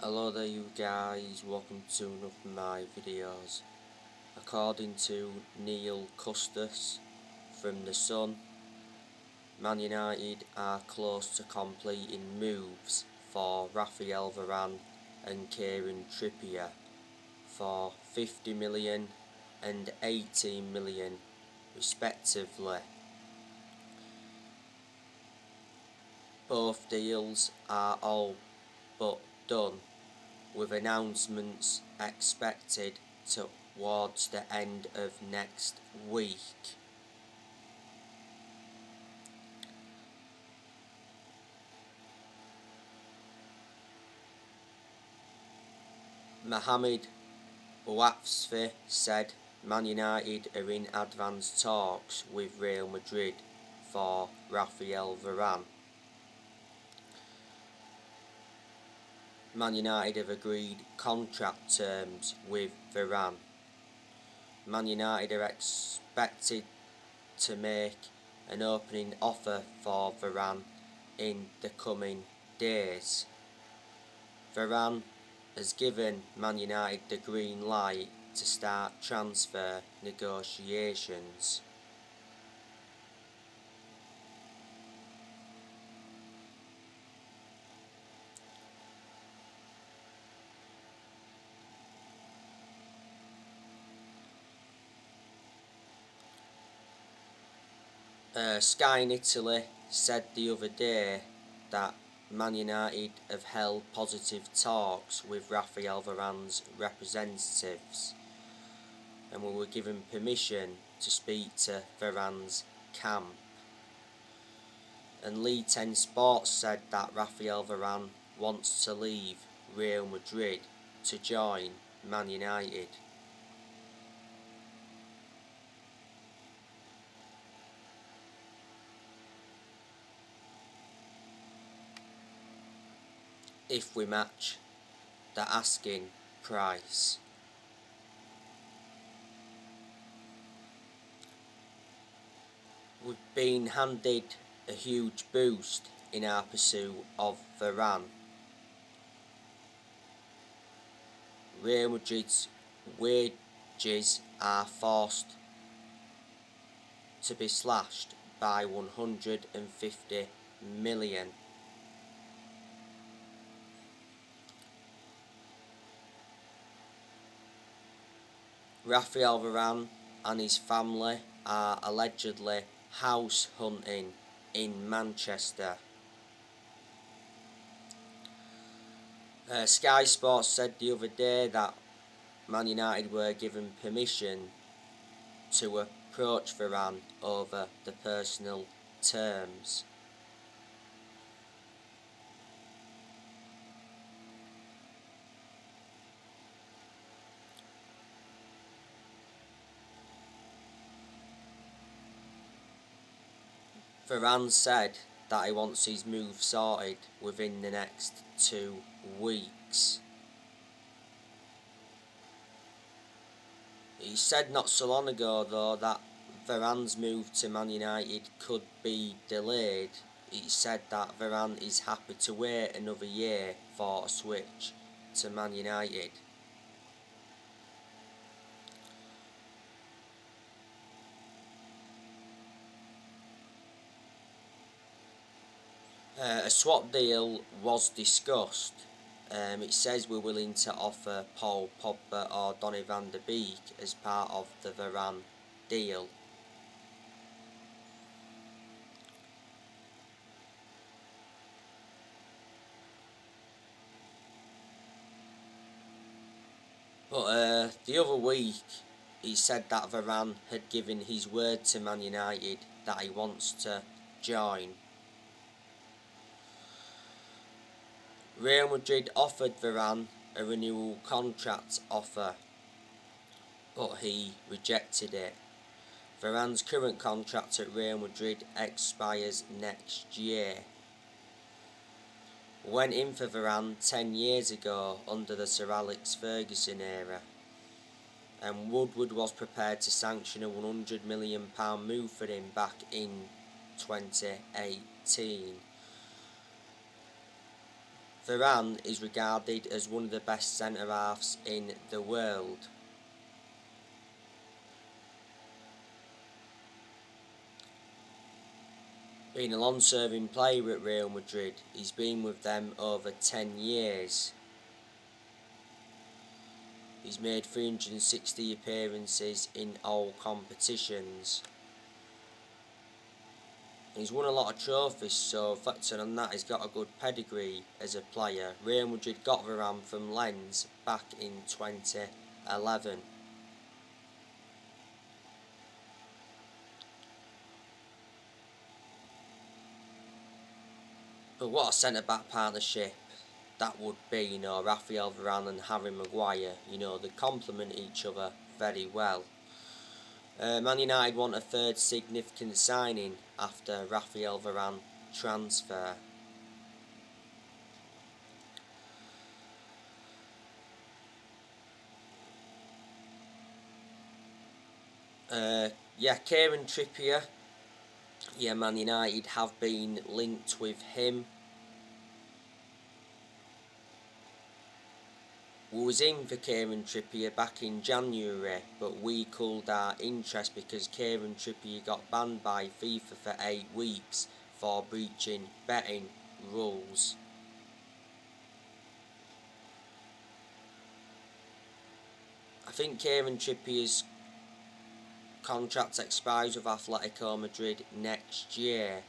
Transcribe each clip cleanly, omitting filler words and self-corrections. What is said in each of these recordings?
Hello there you guys, welcome to one of my videos. According to Neil Custis from The Sun, Man United are close to completing moves for Raphael Varane and Kieran Trippier for 50 million and 18 million respectively. Both deals are all but done, with announcements expected towards the end of next week. Mohamed Bouafsi said Man United are in advanced talks with Real Madrid for Raphael Varane. Man United have agreed contract terms with Varane. Man United are expected to make an opening offer for Varane in the coming days. Varane has given Man United the green light to start transfer negotiations. Sky in Italy said the other day that Man United have held positive talks with Raphael Varane's representatives and we were given permission to speak to Varane's camp. And League 10 Sports said that Raphael Varane wants to leave Real Madrid to join Man United. If we match the asking price. We've been handed a huge boost in our pursuit of Varane. Real Madrid's wages are forced to be slashed by 150 million. Raphael Varane and his family are allegedly house hunting in Manchester. Sky Sports said the other day that Man United were given permission to approach Varane over the personal terms. Varane said that he wants his move sorted within the next 2 weeks. He said not so long ago though that Varane's move to Man United could be delayed. He said that Varane is happy to wait another year for a switch to Man United. A swap deal was discussed. It says we're willing to offer Paul Pogba or Donny van de Beek as part of the Varane deal. But the other week he said that Varane had given his word to Man United that he wants to join. Real Madrid offered Varane a renewal contract offer, but he rejected it. Varane's current contract at Real Madrid expires next year. Went in for Varane 10 years ago under the Sir Alex Ferguson era, and Woodward was prepared to sanction a £100 million move for him back in 2018. Varane is regarded as one of the best centre-halves in the world. Being a long-serving player at Real Madrid, he's been with them over 10 years. He's made 360 appearances in all competitions. He's won a lot of trophies, so reflecting on that, he's got a good pedigree as a player. Real Madrid got Varane from Lens back in 2011. But what a centre-back partnership that would be, Raphael Varane and Harry Maguire. They complement each other very well. Man United want a third significant signing after Raphael Varane transfer. Kieran Trippier. Man United have been linked with him. We was in for Kieran Trippier back in January, but we cooled our interest because Kieran Trippier got banned by FIFA for 8 weeks for breaching betting rules. I think Kieran Trippier's contract expires with Atletico Madrid next year.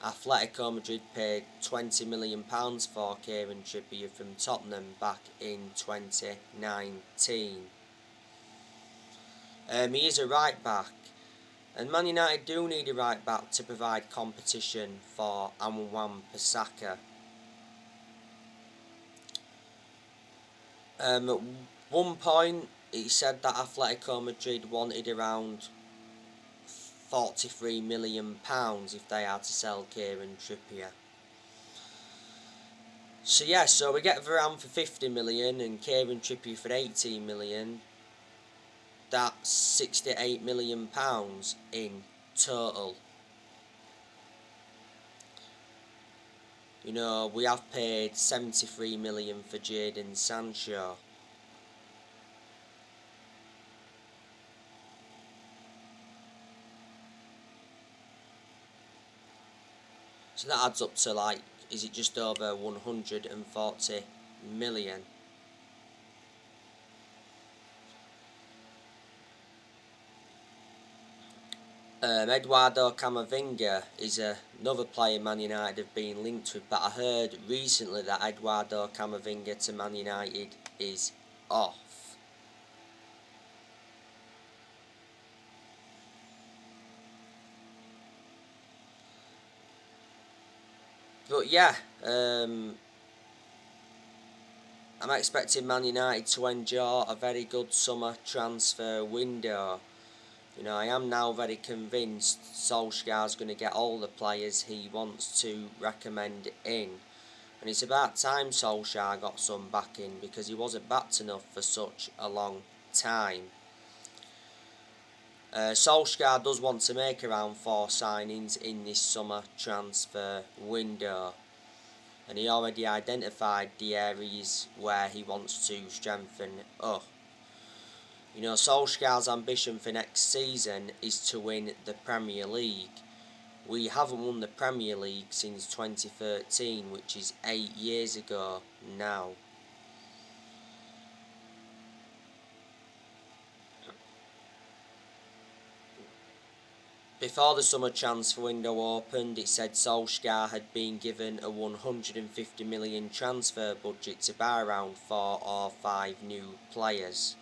Atletico Madrid paid £20 million for Kieran Trippier from Tottenham back in 2019. He is a right back, and Man United do need a right back to provide competition for Wan-Bissaka. At one point, he said that Atletico Madrid wanted around £43 million if they had to sell Kieran Trippier. So we get Varane for 50 million and Kieran Trippier for 18 million. That's £68 million in total. We have paid 73 million for Jadon Sancho. So that adds up to is it just over 140 million? Eduardo Camavinga is another player Man United have been linked with, but I heard recently that Eduardo Camavinga to Man United is off. But I'm expecting Man United to enjoy a very good summer transfer window. I am now very convinced Solskjaer's going to get all the players he wants to recommend in. And it's about time Solskjaer got some backing, because he wasn't backed enough for such a long time. Solskjaer does want to make around 4 signings in this summer transfer window, and he already identified the areas where he wants to strengthen up. Solskjaer's ambition for next season is to win the Premier League. We haven't won the Premier League since 2013, which is 8 years ago now. Before the summer transfer window opened, it said Solskjaer had been given a 150 million transfer budget to buy around 4 or 5 new players.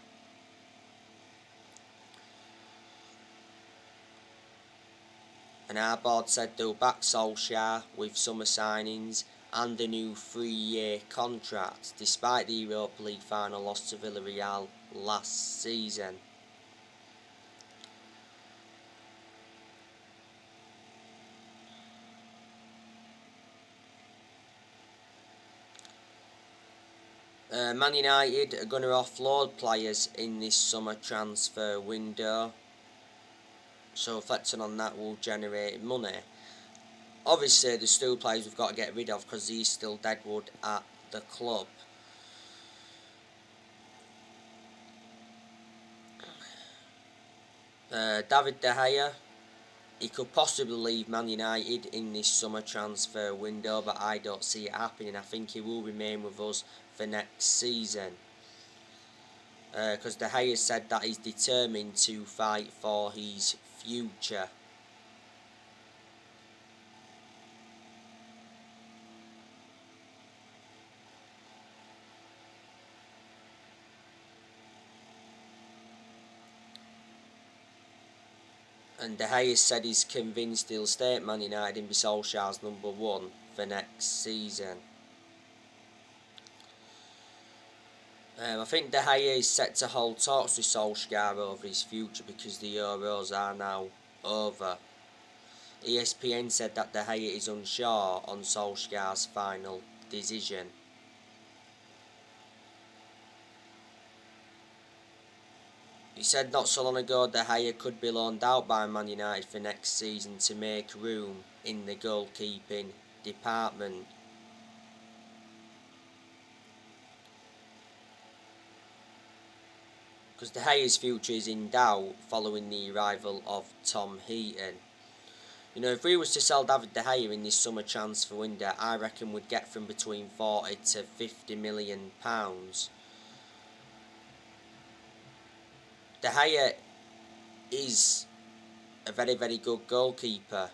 And our board said they'll back Solskjaer with summer signings and a new 3-year contract, despite the Europa League final loss to Villarreal last season. Man United are going to offload players in this summer transfer window, so reflecting on that will generate money. Obviously, there's still players we've got to get rid of because he's still deadwood at the club. David De Gea, he could possibly leave Man United in this summer transfer window, but I don't see it happening. I think he will remain with us for next season. Because De Gea said that he's determined to fight for his future. And De Gea said he's convinced he'll stay at Man United and be Solskjaer's number one for next season. I think De Gea is set to hold talks with Solskjaer over his future because the Euros are now over. ESPN said that De Gea is unsure on Solskjaer's final decision. He said not so long ago De Gea could be loaned out by Man United for next season to make room in the goalkeeping department. Because De Gea's future is in doubt following the arrival of Tom Heaton. You know, if we was to sell David De Gea in this summer transfer window, I reckon we'd get from between 40 to 50 million pounds. De Gea is a very, very good goalkeeper.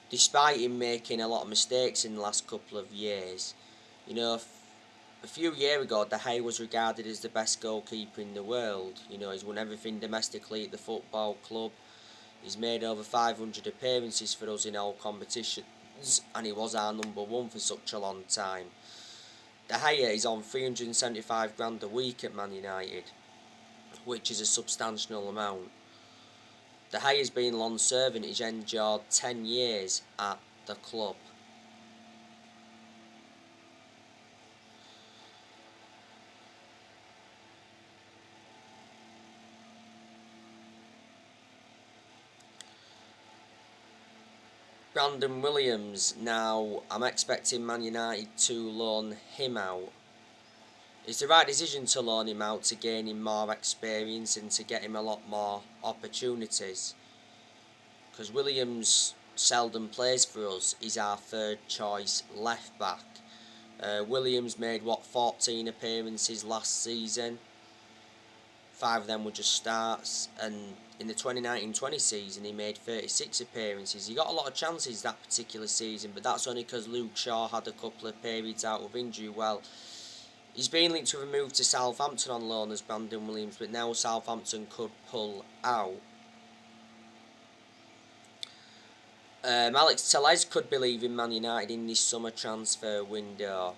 Despite him making a lot of mistakes in the last couple of years. You know, a few years ago, De Gea was regarded as the best goalkeeper in the world. You know, he's won everything domestically at the football club. He's made over 500 appearances for us in all competitions, and he was our number one for such a long time. De Gea is on 375 grand a week at Man United, which is a substantial amount. De Gea's been long serving, he's endured 10 years at the club. Brandon Williams, now I'm expecting Man United to loan him out. It's the right decision to loan him out to gain him more experience and to get him a lot more opportunities. Because Williams seldom plays for us, he's our third choice left back. Williams made 14 appearances last season. 5 of them were just starts, and in the 2019-20 season he made 36 appearances. He got a lot of chances that particular season, but that's only because Luke Shaw had a couple of periods out of injury. Well, he's been linked to a move to Southampton on loan as Brandon Williams, but now Southampton could pull out. Alex Telles could be leaving Man United in this summer transfer window.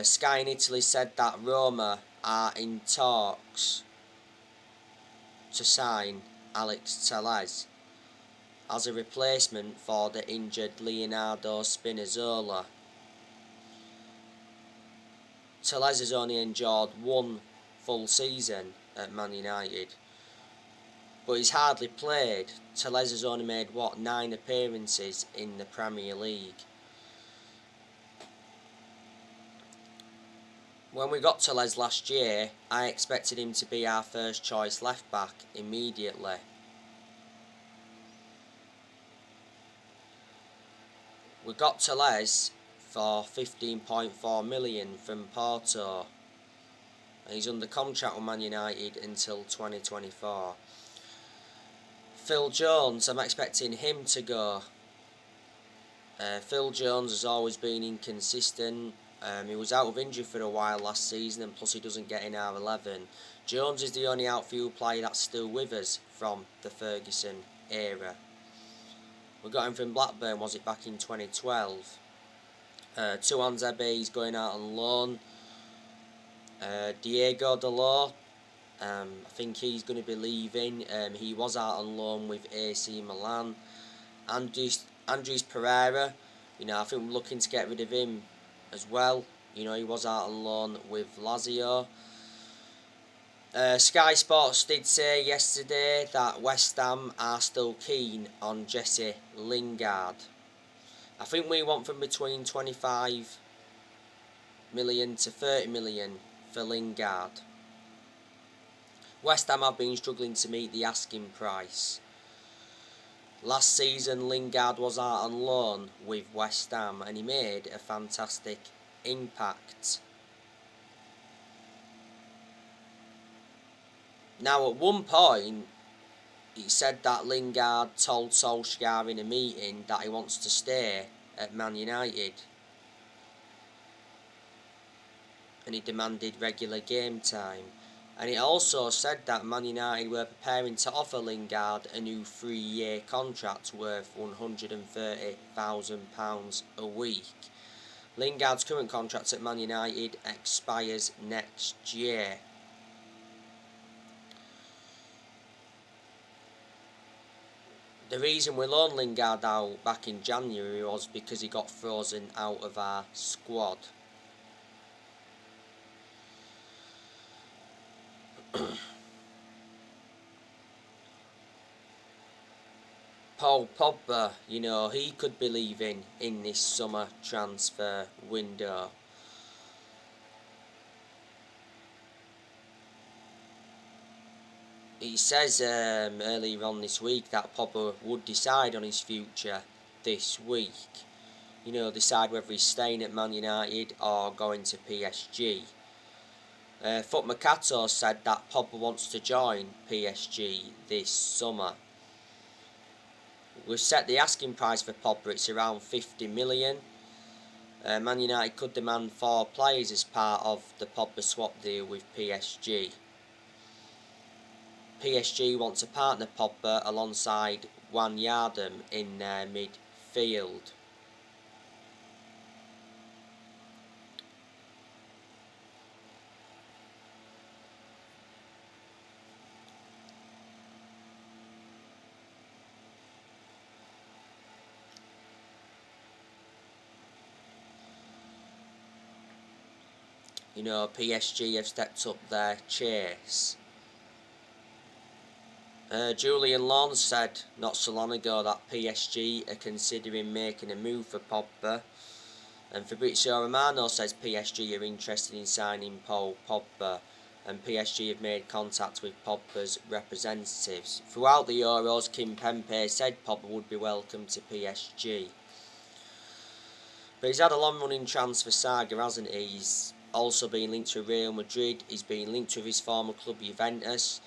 Sky in Italy said that Roma are in talks to sign Alex Telles as a replacement for the injured Leonardo Spinazzola. Telles has only endured one full season at Man United, but he's hardly played. Telles has only made 9 appearances in the Premier League. When we got Telles last year, I expected him to be our first choice left back immediately. We got Telles for 15.4 million from Porto, and he's under contract with Man United until 2024. Phil Jones, I'm expecting him to go. Phil Jones has always been inconsistent. He was out of injury for a while last season, and plus he doesn't get in our 11. Jones is the only outfield player that's still with us from the Ferguson era. We got him from Blackburn, was it back in 2012? Tuanzebe is going out on loan. Diego Dalot, I think he's going to be leaving. He was out on loan with AC Milan. Andres Pereira, you know, I think we're looking to get rid of him as well. You know, he was out on loan with Lazio. Sky Sports did say yesterday that West Ham are still keen on Jesse Lingard. I think we want from between 25 million to 30 million for Lingard. West Ham have been struggling to meet the asking price. Last season Lingard was out on loan with West Ham and he made a fantastic impact. Now at one point he said that Lingard told Solskjaer in a meeting that he wants to stay at Man United and he demanded regular game time. And he also said that Man United were preparing to offer Lingard a new 3-year contract worth £130,000 a week. Lingard's current contract at Man United expires next year. The reason we loaned Lingard out back in January was because he got frozen out of our squad. Paul Pogba, he could be leaving in this summer transfer window. He says earlier on this week that Pogba would decide on his future this week. Decide whether he's staying at Man United or going to PSG. Foot Mercato said that Pogba wants to join PSG this summer. We've set the asking price for Pogba, it's around 50 million. Man United could demand 4 players as part of the Pogba swap deal with PSG. PSG want to partner Pogba alongside Wijnaldum in their midfield. PSG have stepped up their chase. Julian Lawn said not so long ago that PSG are considering making a move for Pogba, and Fabrizio Romano says PSG are interested in signing Paul Pogba, and PSG have made contact with Pogba's representatives. Throughout the Euros, Kim Pembe said Pogba would be welcome to PSG. But he's had a long-running transfer saga, hasn't he? He's also been linked to Real Madrid, he's been linked with his former club Juventus.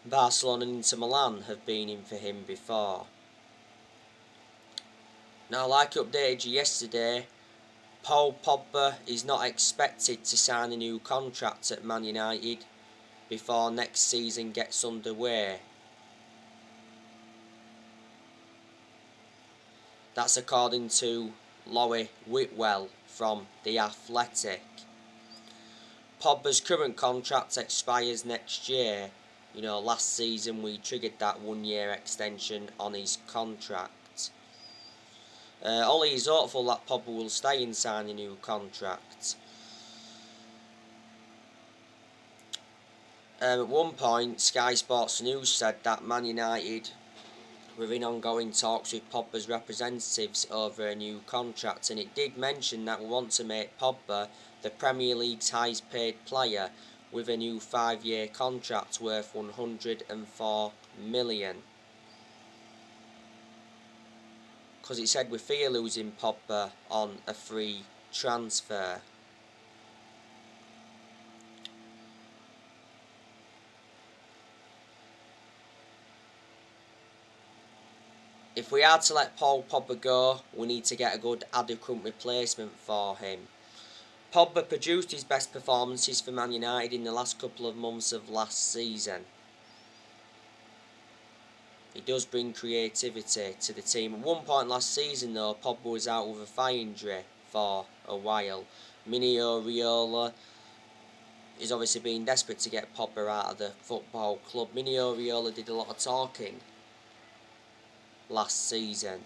Barcelona and Inter Milan have been in for him before. Now, like I updated you yesterday, Paul Pogba is not expected to sign a new contract at Man United before next season gets underway. That's according to Laurie Whitwell from The Athletic. Pogba's current contract expires next year. Last season we triggered that 1-year extension on his contract. Ollie is hopeful that Pogba will stay and sign a new contract. At one point, Sky Sports News said that Man United were in ongoing talks with Pogba's representatives over a new contract, and it did mention that we want to make Pogba the Premier League's highest paid player with a new 5-year contract worth 104 million. Because it said we fear losing Pogba on a free transfer. If we are to let Paul Pogba go, we need to get a good adequate replacement for him. Pogba produced his best performances for Man United in the last couple of months of last season. He does bring creativity to the team. At one point last season though, Pogba was out with a thigh injury for a while. Mino Raiola is obviously being desperate to get Pogba out of the football club. Mino Raiola did a lot of talking last season.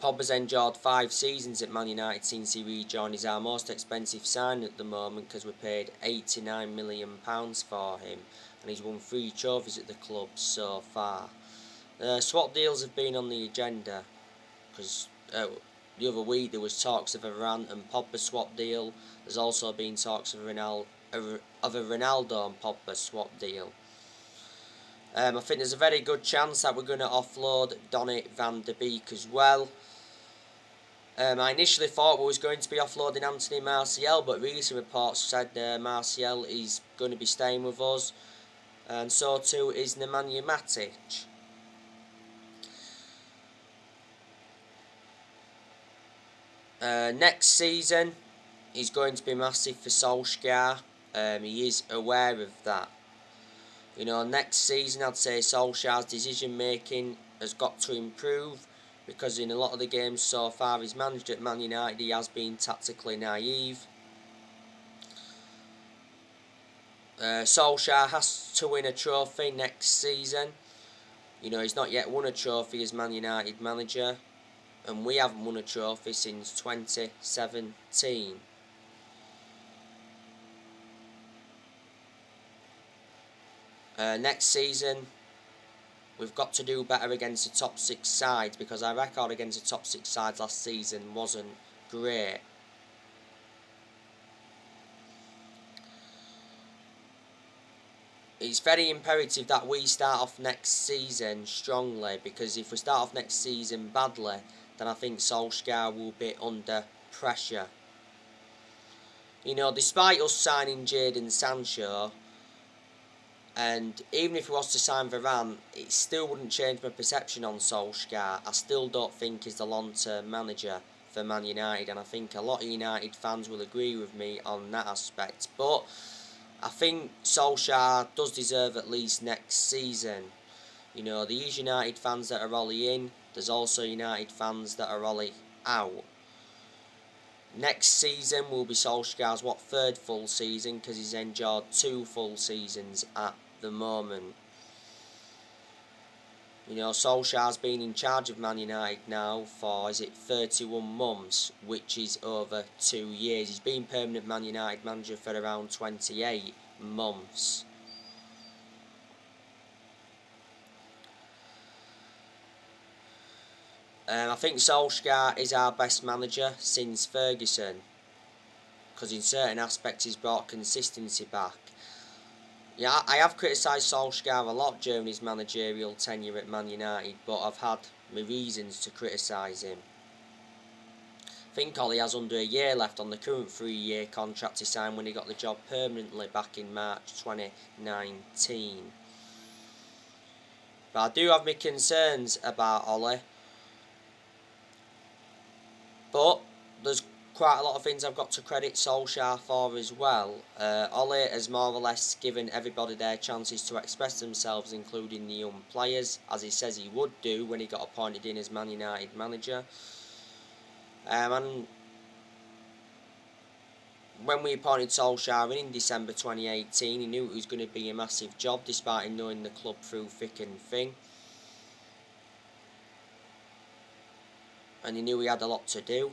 Pogba's endured 5 seasons at Man United since he rejoined. He's our most expensive signing at the moment because we paid £89 million for him. and he's won 3 trophies at the club so far. Swap deals have been on the agenda, because the other week there was talks of a Varane and Pogba swap deal. There's also been talks of a Ronaldo and Pogba swap deal. I think there's a very good chance that we're going to offload Donny van de Beek as well. I initially thought we was going to be offloading Anthony Martial, but recent reports said Martial is going to be staying with us, and so too is Nemanja Matic. Next season is going to be massive for Solskjaer. He is aware of that. You know, next season I'd say Solskjaer's decision making has got to improve, because in a lot of the games so far he's managed at Man United he has been tactically naive. Solskjaer has to win a trophy next season. You know, he's not yet won a trophy as Man United manager, and we haven't won a trophy since 2017. Next season we've got to do better against the top 6 sides, because our record against the top 6 sides last season wasn't great. It's very imperative that we start off next season strongly, because if we start off next season badly, then I think Solskjaer will be under pressure. You know, despite us signing Jadon Sancho, and even if he was to sign Varane, it still wouldn't change my perception on Solskjaer. I still don't think he's the long-term manager for Man United, and I think a lot of United fans will agree with me on that aspect. But I think Solskjaer does deserve at least next season. You know, there's United fans that are Ollie in, there's also United fans that are Ollie out. Next season will be Solskjaer's, 3rd full season, because he's enjoyed 2 full seasons at the moment. You know, Solskjaer's been in charge of Man United now for, 31 months, which is over 2 years. He's been permanent Man United manager for around 28 months. I think Solskjaer is our best manager since Ferguson, because in certain aspects he's brought consistency back. Yeah, I have criticised Solskjaer a lot during his managerial tenure at Man United, but I've had my reasons to criticise him. I think Ollie has under a year left on the current 3-year contract he signed when he got the job permanently back in March 2019. But I do have my concerns about Ollie. But there's quite a lot of things I've got to credit Solskjaer for as well. Ollie has more or less given everybody their chances to express themselves, including the young players, as he says he would do when he got appointed in as Man United manager. And when we appointed Solskjaer in December 2018, he knew it was going to be a massive job, despite him knowing the club through thick and thin. And he knew he had a lot to do.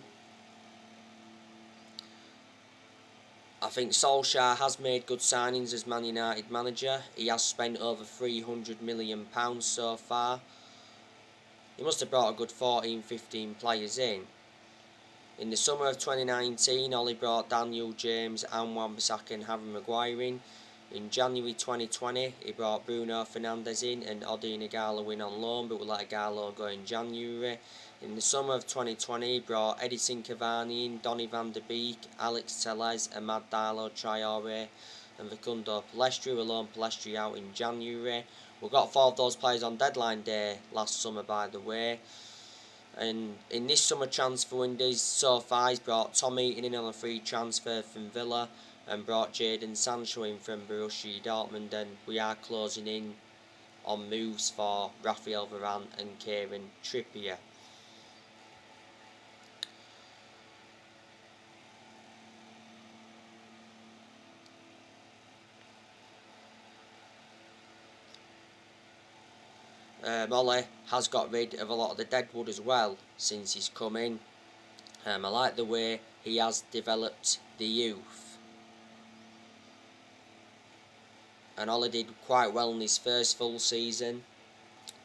I think Solskjaer has made good signings as Man United manager. He has spent over £300 million so far. He must have brought a good 14-15 players in. In the summer of 2019, Ollie brought Daniel James, Wan-Bissaka and Harry Maguire in. In January 2020, he brought Bruno Fernandes in and Odi Nagalo in on loan, but we let Nagalo go in January. In the summer of 2020, he brought Edison Cavani in, Donny van de Beek, Alex Telles, Amad Diallo Traore and Facundo Pellistri. We loaned Pellistri out in January. We got 4 of those players on deadline day last summer, by the way. And in this summer transfer windows so far, he's brought Tom Eaton in on a free transfer from Villa and brought Jadon Sancho in from Borussia Dortmund, and we are closing in on moves for Raphael Varane and Kieran Trippier. Ollie has got rid of a lot of the deadwood as well since he's come in. I like the way he has developed the youth. and Ole did quite well in his first full season,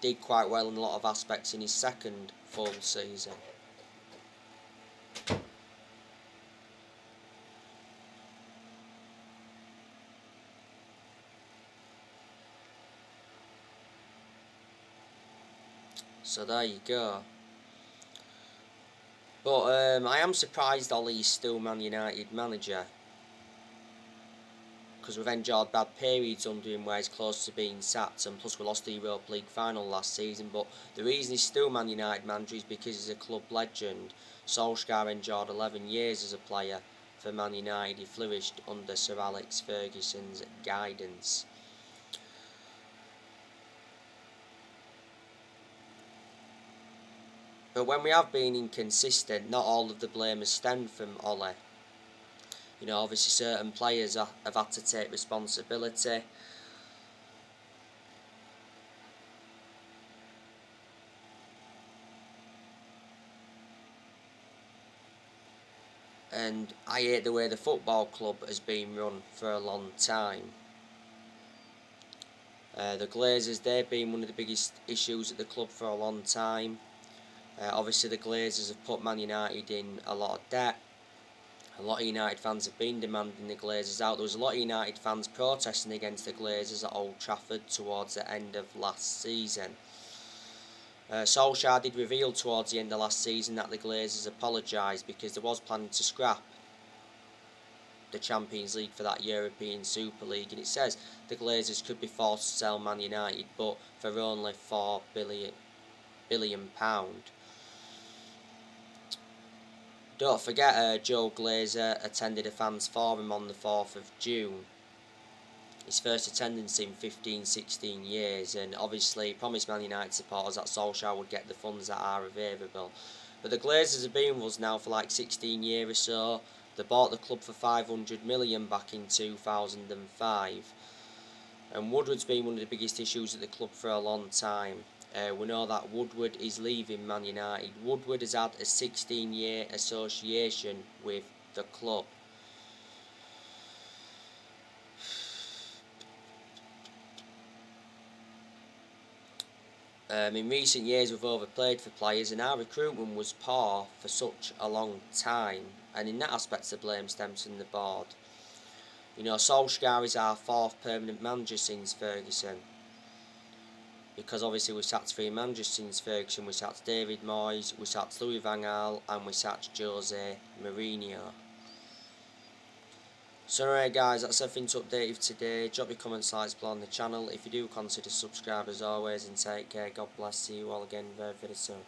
did quite well in a lot of aspects in his second full season. So there you go. But I am surprised Ole is still Man United manager, because we've enjoyed bad periods under him where he's close to being sacked, and plus we lost the Europa League final last season. But the reason he's still Man United manager is because he's a club legend. Solskjaer enjoyed 11 years as a player for Man United. He flourished under Sir Alex Ferguson's guidance. But when we have been inconsistent, not all of the blame has stemmed from Ole. You know, obviously certain players have had to take responsibility. And I hate the way the football club has been run for a long time. The Glazers, they've been one of the biggest issues at the club for a long time. Obviously the Glazers have put Man United in a lot of debt. A lot of United fans have been demanding the Glazers out. There was a lot of United fans protesting against the Glazers at Old Trafford towards the end of last season. Solskjaer did reveal towards the end of last season that the Glazers apologised because there was planning to scrap the Champions League for that European Super League, and it says the Glazers could be forced to sell Man United, but for only £4 billion. Don't forget, Joe Glazer attended a fans forum on the 4th of June. His first attendance in 15-16 years, and obviously he promised Man United supporters that Solskjaer would get the funds that are available. But the Glazers have been with us now for like 16 years or so. They bought the club for 500 million back in 2005. And Woodward's been one of the biggest issues at the club for a long time. We know that Woodward is leaving Man United. Woodward has had a 16-year association with the club. In recent years we've overplayed for players, and our recruitment was poor for such a long time, and in that aspect the blame stems from the board. You know, Solskjaer is our 4th permanent manager since Ferguson, because obviously we sacked 3 managers since Ferguson. We sacked David Moyes, we sacked Louis van Gaal, and we sacked Jose Mourinho. So anyway guys, that's everything to update you today. Drop your comments, likes below on the channel. If you do, consider subscribe as always, and take care. God bless. See you all again very, very soon.